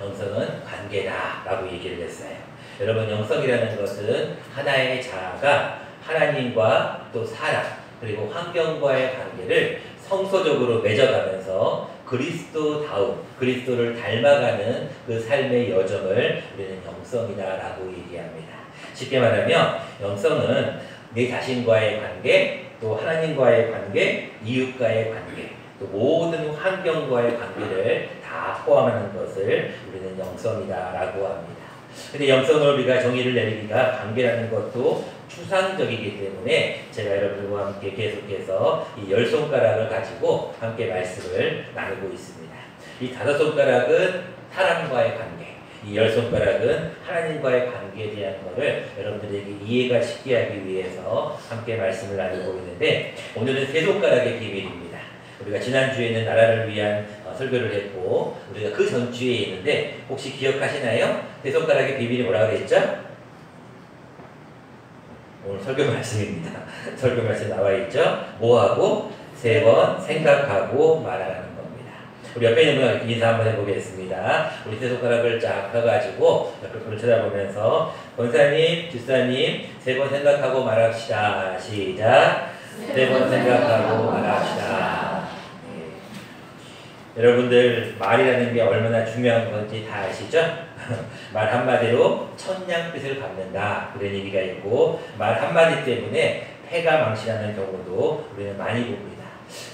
영성은 관계다라고 얘기를 했어요. 여러분, 영성이라는 것은 하나의 자아가 하나님과 또 사람 그리고 환경과의 관계를 성소적으로 맺어가면서 그리스도다움, 그리스도를 닮아가는 그 삶의 여정을 우리는 영성이다라고 얘기합니다. 쉽게 말하면 영성은 내 자신과의 관계, 또 하나님과의 관계, 이웃과의 관계, 또 모든 환경과의 관계를 다 포함하는 것을 우리는 영성이다라고 합니다. 근데 영성을 우리가 정의를 내리기가 관계라는 것도 추상적이기 때문에 제가 여러분들과 함께 계속해서 이 10손가락을 가지고 함께 말씀을 나누고 있습니다. 이 5손가락은 사람과의 관계, 이 10손가락은 하나님과의 관계에 대한 것을 여러분들에게 이해가 쉽게 하기 위해서 함께 말씀을 나누고 있는데, 오늘은 3손가락의 비밀입니다. 우리가 지난주에는 나라를 위한 설교를 했고, 우리가 그 전주에 있는데 혹시 기억하시나요? 3손가락의 비밀이 뭐라고 그랬죠? 오늘 설교 말씀입니다. 설교 말씀 나와 있죠? 뭐하고? 3번 생각하고 말하라는 겁니다. 우리 옆에 있는 분과 인사 한번 해보겠습니다. 우리 3손가락을 쫙 펴가지고 옆에 분을 쳐다보면서 권사님, 집사님 3번 생각하고 말합시다. 시작. 3번 생각하고 말합시다. 여러분들, 말이라는 게 얼마나 중요한 건지 다 아시죠? 말 한마디로 천냥빚을 갚는다, 그런 얘기가 있고, 말 한마디 때문에 패가 망신하는 경우도 우리는 많이 봅니다.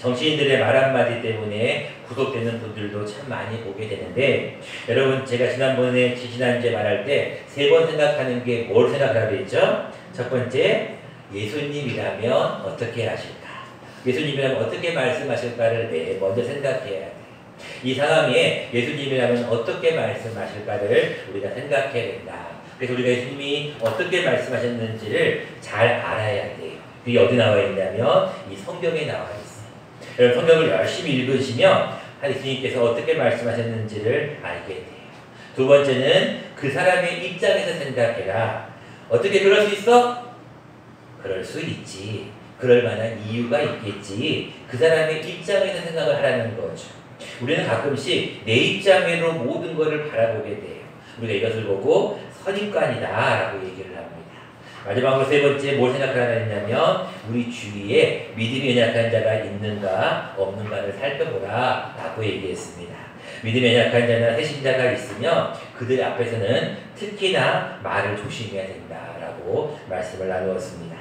정치인들의 말 한마디 때문에 구속되는 분들도 참 많이 보게 되는데, 여러분, 제가 지난주에 말할 때 3번 생각하는 게 뭘 생각하라고 했죠? 첫 번째, 예수님이라면 어떻게 하실까? 예수님이라면 어떻게 말씀하실까를 먼저 생각해야 돼요. 이 상황에 예수님이라면 어떻게 말씀하실까를 우리가 생각해야 된다. 그래서 우리가 예수님이 어떻게 말씀하셨는지를 잘 알아야 돼요. 그게 어디 나와 있냐면 이 성경에 나와 있어요. 여러분, 성경을 열심히 읽으시면 예수님께서 어떻게 말씀하셨는지를 알게 돼요. 두 번째는 그 사람의 입장에서 생각해라. 어떻게 그럴 수 있어? 그럴 수 있지. 그럴 만한 이유가 있겠지. 그 사람의 입장에서 생각을 하라는 거죠. 우리는 가끔씩 내 입장으로 모든 것을 바라보게 돼요. 우리가 이것을 보고 선입관이다 라고 얘기를 합니다. 마지막으로 3번째 뭘 생각하라 했냐면, 우리 주위에 믿음이 연약한 자가 있는가 없는가를 살펴보라 라고 얘기했습니다. 믿음이 연약한 자나 회신자가 있으면 그들 앞에서는 특히나 말을 조심해야 된다 라고 말씀을 나누었습니다.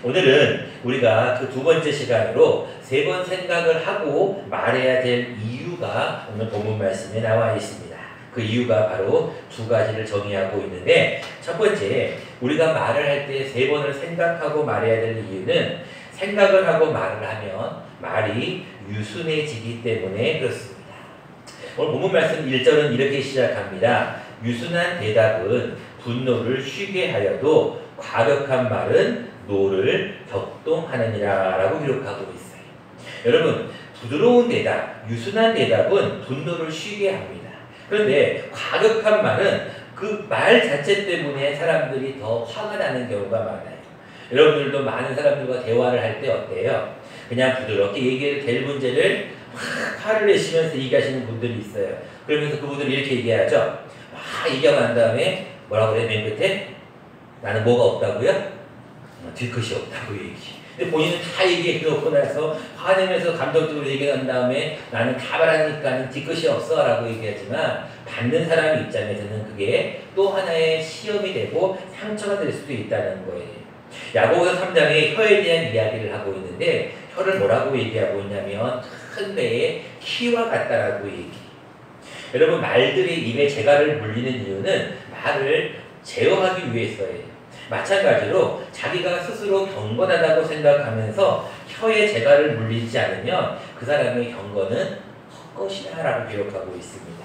오늘은 우리가 그 2번째 시간으로 3번 생각을 하고 말해야 될 이유가 오늘 본문 말씀에 나와 있습니다. 그 이유가 바로 2가지를 정의하고 있는데, 첫 번째, 우리가 말을 할 때 3번을 생각하고 말해야 될 이유는, 생각을 하고 말을 하면 말이 유순해지기 때문에 그렇습니다. 오늘 본문 말씀 1절은 이렇게 시작합니다. 유순한 대답은 분노를 쉬게 하여도 과격한 말은 노를 격동하느니라 라고 기록하고 있어요. 여러분, 부드러운 대답, 유순한 대답은 분노를 쉬게 합니다. 그런데 과격한 말은 그 말 자체 때문에 사람들이 더 화가 나는 경우가 많아요. 여러분들도 많은 사람들과 대화를 할 때 어때요? 그냥 부드럽게 얘기해도 될 문제를 화를 내시면서 얘기하시는 분들이 있어요. 그러면서 그분들이 이렇게 얘기하죠. 막 얘기하고 난 다음에 뭐라고 그래? 맨 끝에 나는 뭐가 없다고요? 뒤끝이 없다고 얘기. 근데 본인은 다 얘기해놓고 나서 화내면서 감정적으로 얘기한 다음에 나는 다 말하니까 뒤끝이 없어 라고 얘기하지만, 받는 사람 입장에서는 그게 또 하나의 시험이 되고 상처가 될 수도 있다는 거예요. 야고보서 3장에 혀에 대한 이야기를 하고 있는데, 혀를 뭐라고 얘기하고 있냐면 큰 배의 키와 같다라고 얘기. 여러분, 말들이 입에 재갈을 물리는 이유는 말을 제어하기 위해서예요. 마찬가지로 자기가 스스로 경건하다고 생각하면서 혀에 재갈을 물리지 않으면 그 사람의 경건은 헛것이다 라고 기록하고 있습니다.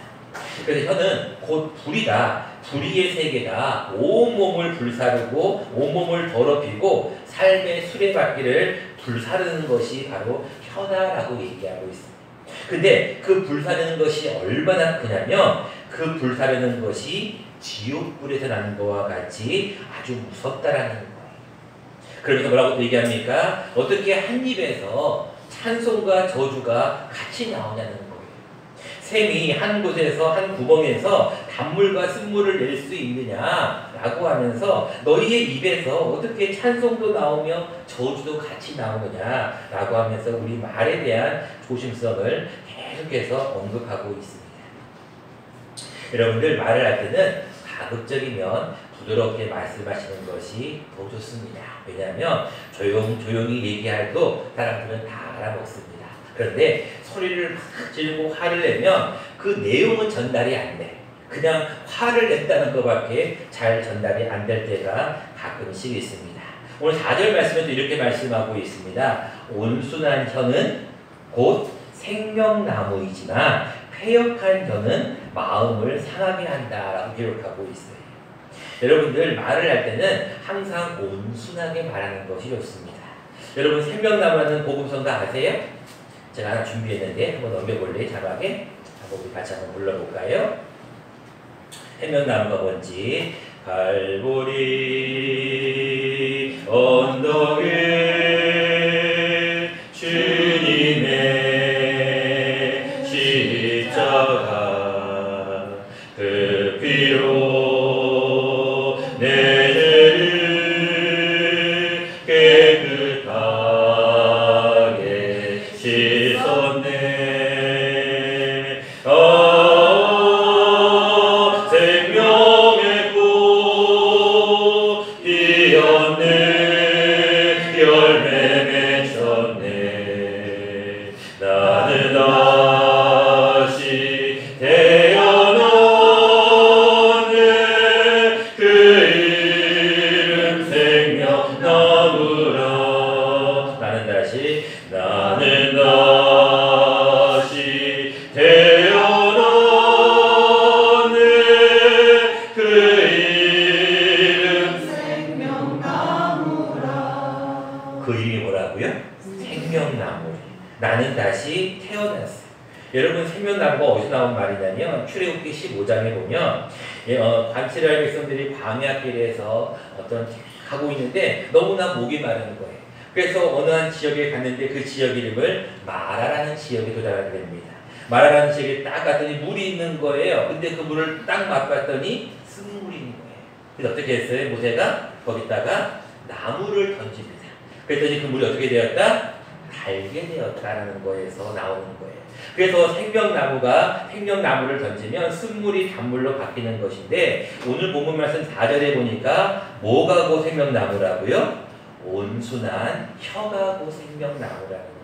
그래서 혀는 곧 불이다. 불의의 세계다. 온몸을 불사르고 온몸을 더럽히고 삶의 수레바퀴를 불사르는 것이 바로 혀다라고 얘기하고 있습니다. 근데 그 불사르는 것이 얼마나 크냐면, 그 불사르는 것이 지옥불에서 나는 것과 같이 아주 무섭다라는 거예요. 그러면서 뭐라고 또 얘기합니까? 어떻게 한 입에서 찬송과 저주가 같이 나오냐는 거예요. 샘이 한 곳에서 한 구멍에서 단물과 쓴물을 낼 수 있느냐라고 하면서 너희의 입에서 어떻게 찬송도 나오며 저주도 같이 나오느냐라고 하면서 우리 말에 대한 조심성을 계속해서 언급하고 있습니다. 여러분들 말을 할 때는 가급적이면 부드럽게 말씀하시는 것이 더 좋습니다. 왜냐하면 조용히 얘기해도 사람들은 다 알아먹습니다. 그런데 소리를 막 지르고 화를 내면 그 내용은 전달이 안 돼. 그냥 화를 낸다는 것밖에 잘 전달이 안 될 때가 가끔씩 있습니다. 오늘 4절 말씀에도 이렇게 말씀하고 있습니다. 온순한 혀는 곧 생명나무이지만 패역한 혀는 마음을 상하게 한다라고 기록하고 있어요. 여러분들 말을 할 때는 항상 온순하게 말하는 것이 좋습니다. 여러분 생명나무라는 복음성가 아세요? 제가 하나 준비했는데 한번 넘겨볼래요? 자막에 한번 우리 같이 한번 불러볼까요? 생명나무가 뭔지 갈보리 언덕에 주님의 십자가 그 피로 내 죄를 깨끗하게 씻었네. 생명의 꽃 피었네. 열매 맺혔네. 나는 다시 태어났네. 그 이름 생명나무라. 나는 다시 태어났네. 그 이름 생명나무라. 그 이름이 뭐라고요? 생명나무. 나는 다시 태어났어요. 여러분 생명나무가 어디서 나온 말이냐면 출애굽기 15장에 보면 반칠할 백성들이 광야길에서 가고 있는데 너무나 목이 마른 거예요. 그래서 어느 한 지역에 갔는데 그 지역 이름을 마라라는 지역에 도달하게 됩니다. 마라라는 지역에 딱 갔더니 물이 있는 거예요. 근데 그 물을 딱 맛봤더니 쓴물이 있는 거예요. 그래서 어떻게 했어요? 모세가 거기다가 나무를 던집니다. 그랬더니 그 물이 어떻게 되었다? 달게 되었다라는 거에서 나오는 거예요. 그래서 생명나무를 던지면 쓴물이 단물로 바뀌는 것인데 오늘 본문 말씀 4절에 보니까 뭐가 고 생명나무라고요? 온순한 혀가 고 생명나무라는 거예요.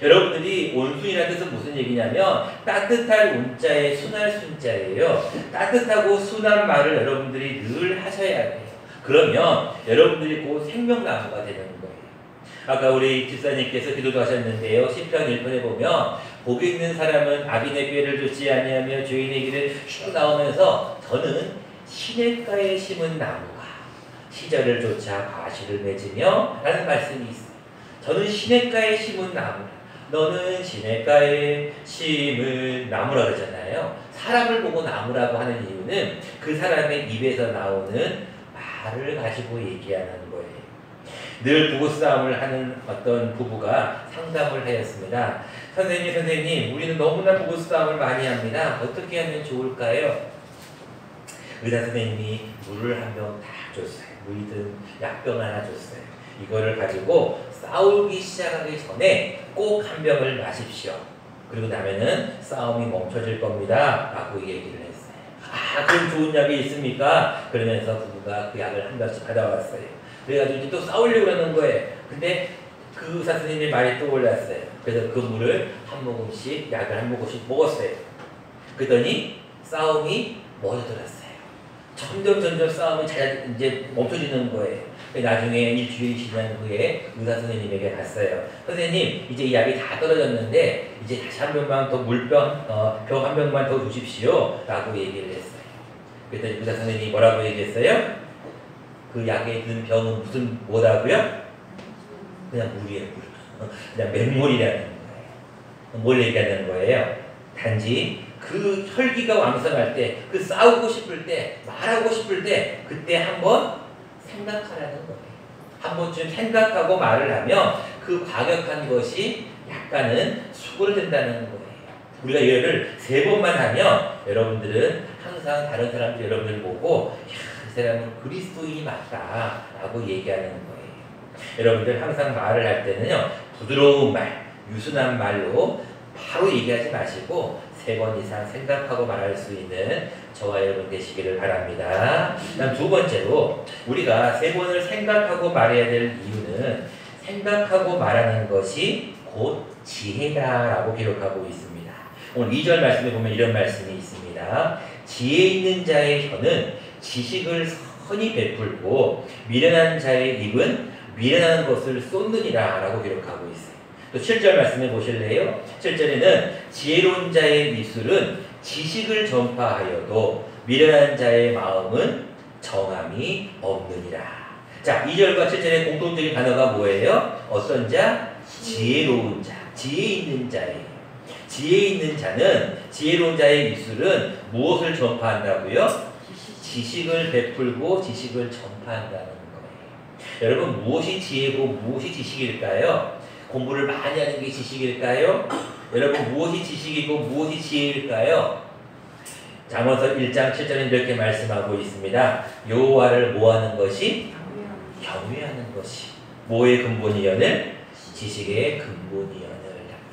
여러분들이 온순이라는 뜻은 무슨 얘기냐면 따뜻할 온자에 순할 순자예요. 따뜻하고 순한 말을 여러분들이 늘 하셔야 돼요. 그러면 여러분들이 곧 생명나무가 되는 거예요. 아까 우리 집사님께서 기도도 하셨는데요. 시편 1편에 보면 복이 있는 사람은 악인의 꾀를 좇지 아니하며 죄인의 길을 쭉 나오면서 저는 시냇가에 심은 나무가 시절을 쫓아 과실을 맺으며 라는 말씀이 있어요. 저는 시냇가에 심은 나무, 너는 시냇가에 심은 나무라 그러잖아요. 사람을 보고 나무라고 하는 이유는 그 사람의 입에서 나오는 말을 가지고 얘기하는 거예요. 늘 부부싸움을 하는 어떤 부부가 상담을 하였습니다. 선생님, 우리는 너무나 부부싸움을 많이 합니다. 어떻게 하면 좋을까요? 의사 선생님이 물을 한 병 딱 줬어요. 물이든 약병 하나 줬어요. 이거를 가지고 싸우기 시작하기 전에 꼭 한 병을 마십시오. 그리고 나면은 싸움이 멈춰질 겁니다. 라고 얘기를 했어요. 아, 그럼 좋은 약이 있습니까? 그러면서 부부가 그 약을 한 병씩 받아왔어요. 그래가지고 이제 또 싸우려고 하는 거예요. 근데 그 의사 선생님의 말이 또 올랐어요. 그래서 그 물을 한 모금씩, 약을 한 모금씩 먹었어요. 그랬더니 싸움이 멎어들었어요. 점점 싸움이 이제 멈춰지는 거예요. 나중에 일주일 지난 후에 의사 선생님에게 갔어요. 선생님, 이제 이 약이 다 떨어졌는데 이제 다시 한 병만 더 물병, 병 한 병만 더 주십시오. 라고 얘기를 했어요. 그랬더니 의사 선생님이 뭐라고 얘기했어요? 그 약에 있는 병은 뭐라고요? 그냥 물이에요, 물. 그냥 맹물이라는 거예요. 뭘 얘기하는 거예요? 단지 그 혈기가 왕성할 때, 그 싸우고 싶을 때, 말하고 싶을 때, 그때 한번 생각하라는 거예요. 한 번쯤 생각하고 말을 하면 그 과격한 것이 약간은 수그러든다는 거예요. 우리가 이거를 3번만 하면 여러분들은 항상 다른 사람들 여러분들 보고 야, 이 사람은 그리스도인이 맞다라고 얘기하는 거예요. 여러분들 항상 말을 할 때는요. 부드러운 말, 유순한 말로 바로 얘기하지 마시고 3번 이상 생각하고 말할 수 있는 저와 여러분 되시기를 바랍니다. 다음 2번째로 우리가 3번을 생각하고 말해야 될 이유는 생각하고 말하는 것이 곧 지혜다라고 기록하고 있습니다. 오늘 2절 말씀에 보면 이런 말씀이 있습니다. 지혜 있는 자의 혀는 지식을 선히 베풀고 미련한 자의 입은 미련한 것을 쏟느니라 라고 기록하고 있어요. 또 7절 말씀해 보실래요? 7절에는 지혜로운 자의 입술은 지식을 전파하여도 미련한 자의 마음은 정함이 없느니라. 자, 2절과 7절의 공통적인 단어가 뭐예요? 어떤 자? 지혜로운 자. 지혜 있는 자예요. 지혜 있는 자는 지혜로운 자의 입술은 무엇을 전파한다고요? 지식을 베풀고 지식을 전파한다는 거예요. 여러분 무엇이 지혜고 무엇이 지식일까요? 공부를 많이 하는 게 지식일까요? 여러분 무엇이 지식이고 무엇이 지혜일까요? 잠언서 1장 7절에 이렇게 말씀하고 있습니다. 여호와를 뭐하는 것이? 경외하는 것이. 뭐의 근본이여는? 지식의 근본이여는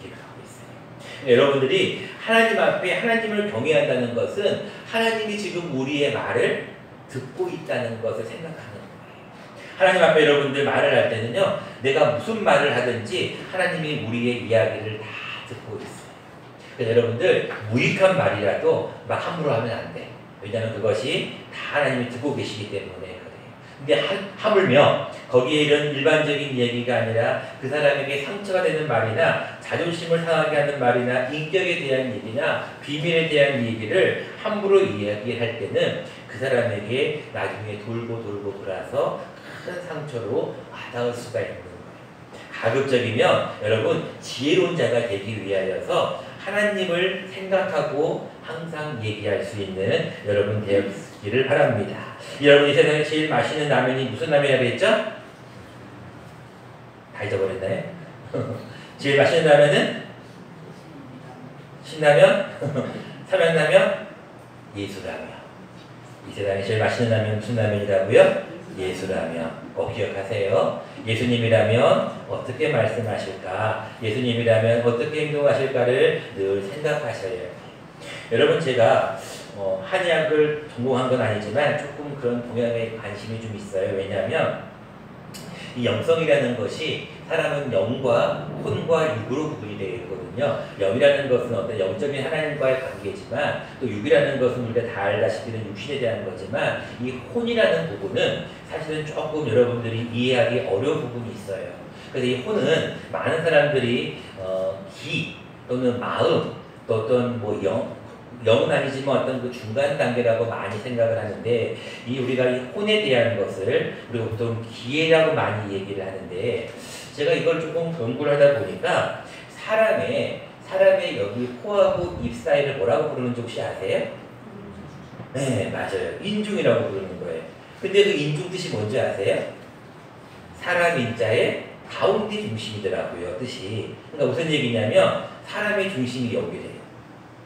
기록하고 있어요. 여러분들이 하나님 앞에 하나님을 경외한다는 것은 하나님이 지금 우리의 말을 듣고 있다는 것을 생각하는 거예요. 하나님 앞에 여러분들 말을 할 때는요, 내가 무슨 말을 하든지 하나님이 우리의 이야기를 다 듣고 있어요. 그래서 여러분들 무익한 말이라도 막 함부로 하면 안 돼. 왜냐하면 그것이 다 하나님이 듣고 계시기 때문에 그래요. 근데 하물며 거기에 이런 일반적인 얘기가 아니라 그 사람에게 상처가 되는 말이나 자존심을 상하게 하는 말이나 인격에 대한 얘기나 비밀에 대한 얘기를 함부로 이야기할 때는 그 사람에게 나중에 돌고 돌아서 큰 상처로 와닿을 수가 있는 거예요. 가급적이면 여러분 지혜로운 자가 되기 위하여서 하나님을 생각하고 항상 얘기할 수 있는 여러분 되시기를 바랍니다. 여러분 이 세상에 제일 맛있는 라면이 무슨 라면이라고 했죠? 다 잊어버렸나요? 제일 맛있는 라면은? 신라면? 삼양라면? 예수라면. 이 세상에 제일 맛있는 라면 무슨 라면이라고요? 예수라면. 꼭 기억하세요. 예수님이라면 어떻게 말씀하실까? 예수님이라면 어떻게 행동하실까를 늘 생각하셔야 해요. 여러분 제가 한의학을 전공한 건 아니지만 조금 그런 동양에 관심이 좀 있어요. 왜냐하면 이 영성이라는 것이 사람은 영과 혼과 육으로 구분이 되어 있거든요. 영이라는 것은 어떤 영적인 하나님과의 관계지만 또 육이라는 것은 우리가 다 알다시피는 육신에 대한 거지만 이 혼이라는 부분은 사실은 조금 여러분들이 이해하기 어려운 부분이 있어요. 그래서 이 혼은 많은 사람들이 기 또는 마음 또 어떤 영은 아니지만 어떤 그 중간 단계라고 많이 생각을 하는데 우리가 이 혼에 대한 것을 우리가 보통 기회라고 많이 얘기를 하는데 제가 이걸 조금 연구를 하다 보니까 사람의 여기 코하고 입 사이를 뭐라고 부르는지 혹시 아세요? 네, 맞아요. 인중이라고 부르는 거예요. 근데 그 인중 뜻이 뭔지 아세요? 사람 인자의 가운데 중심이더라고요, 뜻이. 그러니까 무슨 얘기냐면 사람의 중심이 여기래요.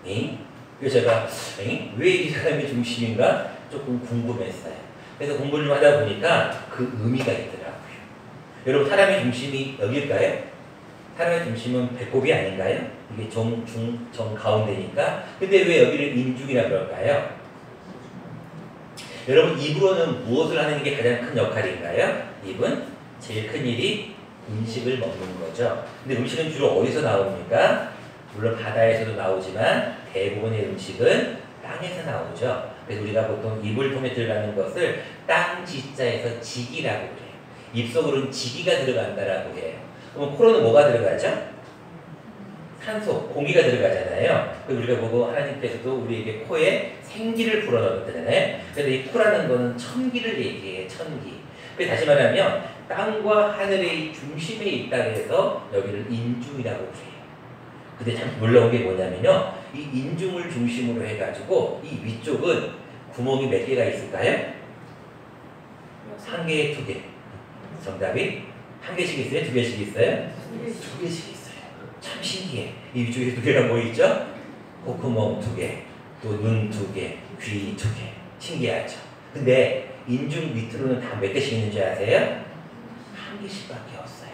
응? 그래서 제가 왜 이 사람이 중심인가 조금 궁금했어요. 그래서 공부를 좀 하다 보니까 그 의미가 있더라고요. 여러분 사람의 중심이 여기일까요? 사람의 중심은 배꼽이 아닌가요? 이게 정 가운데니까. 근데 왜 여기를 인중이라 그럴까요? 여러분 입으로는 무엇을 하는 게 가장 큰 역할인가요? 입은 제일 큰 일이 음식을 먹는 거죠. 근데 음식은 주로 어디서 나옵니까? 물론 바다에서도 나오지만 대부분의 음식은 땅에서 나오죠. 그래서 우리가 보통 입을 통해 들어가는 것을 땅지자에서 지기라고 그래요. 입속으로는 지기가 들어간다라고 해요. 그럼 코로는 뭐가 들어가죠? 산소, 공기가 들어가잖아요. 그래서 우리가 보고 하나님께서도 우리에게 코에 생기를 불어넣었잖아요. 그래서 이 코라는 거는 천기를 얘기해요. 천기. 그래서 다시 말하면 땅과 하늘의 중심에 있다 해서 여기를 인중이라고 해요. 근데 참 놀라운 게 뭐냐면요. 이 인중을 중심으로 해가지고 이 위쪽은 구멍이 몇 개가 있을까요? 한 개, 두 개. 정답이 한 개씩 있어요? 두 개씩 있어요? 두 개씩 있어요. 참 신기해. 이 위쪽에 두 개가 뭐 있죠? 콧구멍 2개, 또 눈 2개, 귀 2개. 신기하죠? 근데 인중 밑으로는 다 몇 개씩 있는 줄 아세요? 한 개씩밖에 없어요.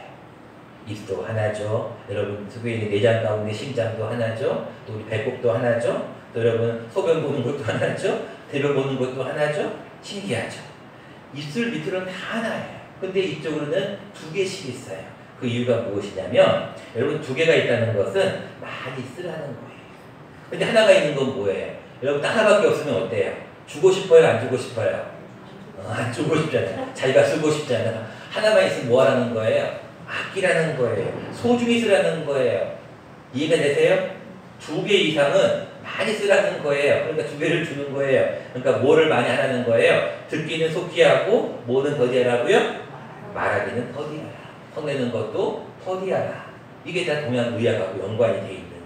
입도 하나죠. 여러분 속에 있는 내장 가운데 심장도 하나죠. 또 우리 배꼽도 하나죠. 또 여러분 소변 보는 것도 하나죠. 대변 보는 것도 하나죠. 신기하죠? 입술 밑으로는 다 하나예요. 근데 이쪽으로는 2개씩 있어요. 그 이유가 무엇이냐면 여러분 2개가 있다는 것은 많이 쓰라는 거예요. 근데 하나가 있는 건 뭐예요? 여러분 하나밖에 없으면 어때요? 주고 싶어요? 안 주고 싶어요? 안 주고 싶잖아요. 자기가 쓰고 싶잖아. 하나만 있으면 뭐 하라는 거예요? 아끼라는 거예요. 소중히 쓰라는 거예요. 이해가 되세요? 2개 이상은 많이 쓰라는 거예요. 그러니까 2개를 주는 거예요. 그러니까 뭐를 많이 하라는 거예요? 듣기는 속히 하고 뭐는 더디하라고요? 말하기는 더디하라. 성내는 것도 더디하라. 이게 다 동양의학하고 연관이 돼 있는 거예요.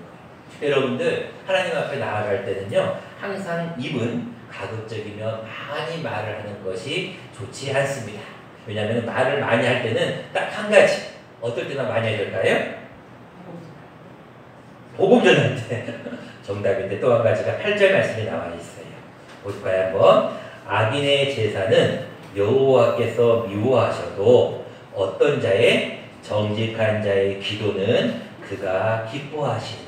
여러분들 하나님 앞에 나아갈 때는요. 항상 입은 가급적이면 많이 말을 하는 것이 좋지 않습니다. 왜냐하면 말을 많이 할 때는 딱 한 가지. 어떨 때나 많이 해야 될까요? 복음 전할 때. 정답인데 또 한 가지가 8절 말씀이 나와 있어요. 볼까요 한번? 악인의 제사는 여호와께서 미워하셔도 어떤 자의 정직한 자의 기도는 그가 기뻐하시니라.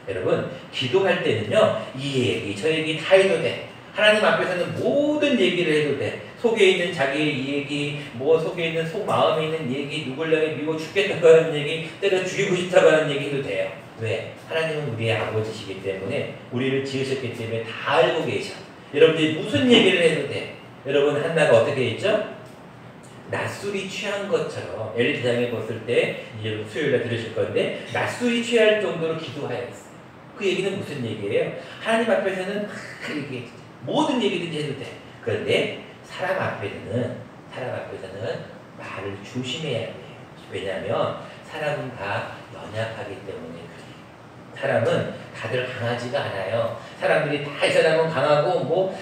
여러분 기도할 때는요 이 얘기 저 얘기 다 해도 돼. 하나님 앞에서는 모든 얘기를 해도 돼. 속에 있는 자기의 얘기, 뭐 속에 있는 속 마음에 있는 얘기, 누굴 향해 미워 죽겠다고 하는 얘기, 때려 죽이고 싶다고 하는 얘기 해도 돼요. 왜? 하나님은 우리의 아버지시기 때문에 우리를 지으셨기 때문에 다 알고 계셔. 여러분들이 무슨 얘기를 해도 돼. 여러분 한나가 어떻게 했죠? 낮술이 취한 것처럼 엘리사장에 봤을 때 이제 수요일날 들으실 건데 낮술이 취할 정도로 기도하였어요. 그 얘기는 무슨 얘기예요? 하나님 앞에서는 막 얘기해. 모든 얘기든지 해도 돼. 그런데 사람 앞에서는 말을 조심해야 돼요. 왜냐하면 사람은 다 연약하기 때문에 그래요. 사람은 다들 강하지가 않아요. 사람들이 다 이 사람은 강하고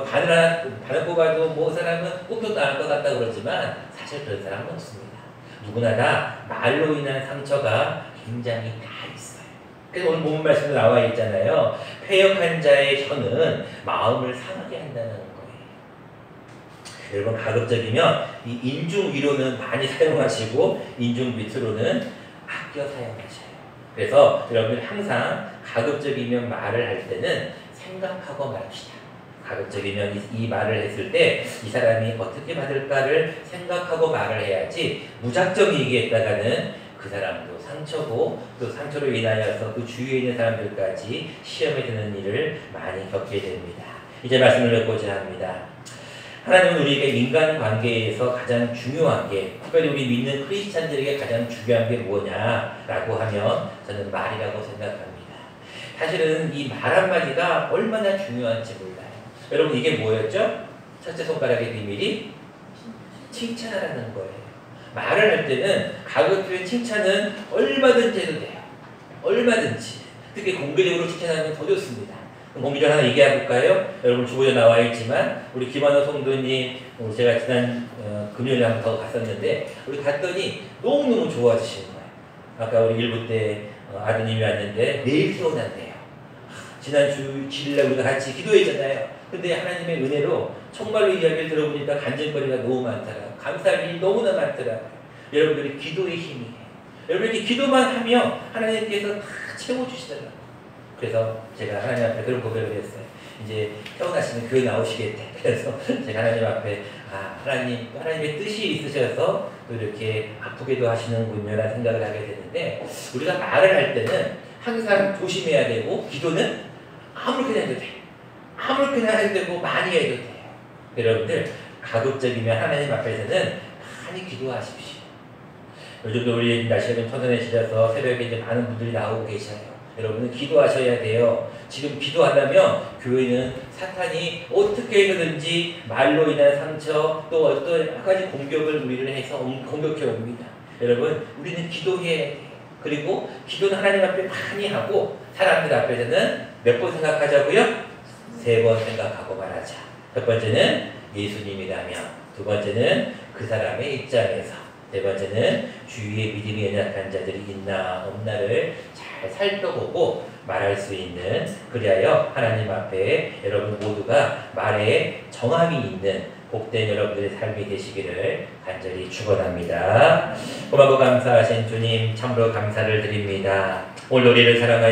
바늘 뽑아도 뭐 사람은 꼭도 안 것 같다 그러지만 사실 그런 사람은 없습니다. 누구나 다 말로 인한 상처가 굉장히 다 있어요. 그래서 오늘 본문 말씀에 나와 있잖아요. 패역한 자의 혀는 마음을 상하게 한다는 거예요. 여러분 가급적이면 이 인중 위로는 많이 사용하시고 인중 밑으로는 아껴 사용하셔요. 그래서 여러분들 항상 가급적이면 말을 할 때는 생각하고 말합시다. 가급적이면 이 말을 했을 때 이 사람이 어떻게 받을까를 생각하고 말을 해야지 무작정 얘기했다가는 그 사람도 상처고 또 상처로 인하여서 그 주위에 있는 사람들까지 시험에 드는 일을 많이 겪게 됩니다. 이제 말씀을 맺고자 합니다. 하나님은 우리에게 인간관계에서 가장 중요한 게 특별히 우리 믿는 크리스찬들에게 가장 중요한 게 뭐냐라고 하면 저는 말이라고 생각합니다. 사실은 이 말 한마디가 얼마나 중요한지 몰라요. 여러분 이게 뭐였죠? 첫째 손가락의 비밀이 칭찬하라는 거예요. 말을 할 때는 가급적인 칭찬은 얼마든지 해도 돼요. 얼마든지. 특히 공개적으로 칭찬하면 더 좋습니다. 그럼 공개적으로 하나 얘기해 볼까요? 여러분 주보에 나와 있지만 우리 김한호 성도님 제가 지난 금요일에 한 번 더 갔었는데 우리 갔더니 너무너무 좋아지시는 거예요. 아까 우리 일부 때 아드님이 왔는데 내일 태어난대요. 지난 주일날 우리가 같이 기도했잖아요. 근데 하나님의 은혜로 정말로 이야기를 들어보니까 간증거리가 너무 많더라. 감사할 일이 너무나 많더라. 여러분들이 기도의 힘이에요. 여러분들이 기도만 하면 하나님께서 다 채워주시더라고요. 그래서 제가 하나님 앞에 그런 고백을 했어요. 이제 태어나시면 교회 나오시겠대. 그래서 제가 하나님 앞에 하나님의 뜻이 있으셔서 또 이렇게 아프게도 하시는군요 라는 생각을 하게 되는데 우리가 말을 할 때는 항상 조심해야 되고 기도는 아무렇게나 해도 돼. 아무렇게나 해도 되고 많이 해도 돼요. 여러분들 가급적이면 하나님 앞에서는 많이 기도하십시오. 요즘도 우리 날씨가 좀 선선해지셔서 새벽에 이제 많은 분들이 나오고 계셔요. 여러분은 기도하셔야 돼요. 지금 기도하려면 교회는 사탄이 어떻게 해서든지 말로 인한 상처 또 어떤 여러 가지 공격을 우리를 해서 공격해 옵니다. 여러분 우리는 기도해야 돼요. 그리고 기도는 하나님 앞에 많이 하고 사람들 앞에서는 몇 번 생각하자고요? 3번 생각하고 말하자. 첫 번째는 예수님이라면, 두 번째는 그 사람의 입장에서, 네 번째는 주위에 믿음이 연약한 자들이 있나 없나를 잘 살펴보고 말할 수 있는, 그리하여 하나님 앞에 여러분 모두가 말에 정함이 있는 복된 여러분들의 삶이 되시기를 간절히 축원합니다. 고맙고 감사하신 주님 참으로 감사를 드립니다. 오늘 우리를 사랑하여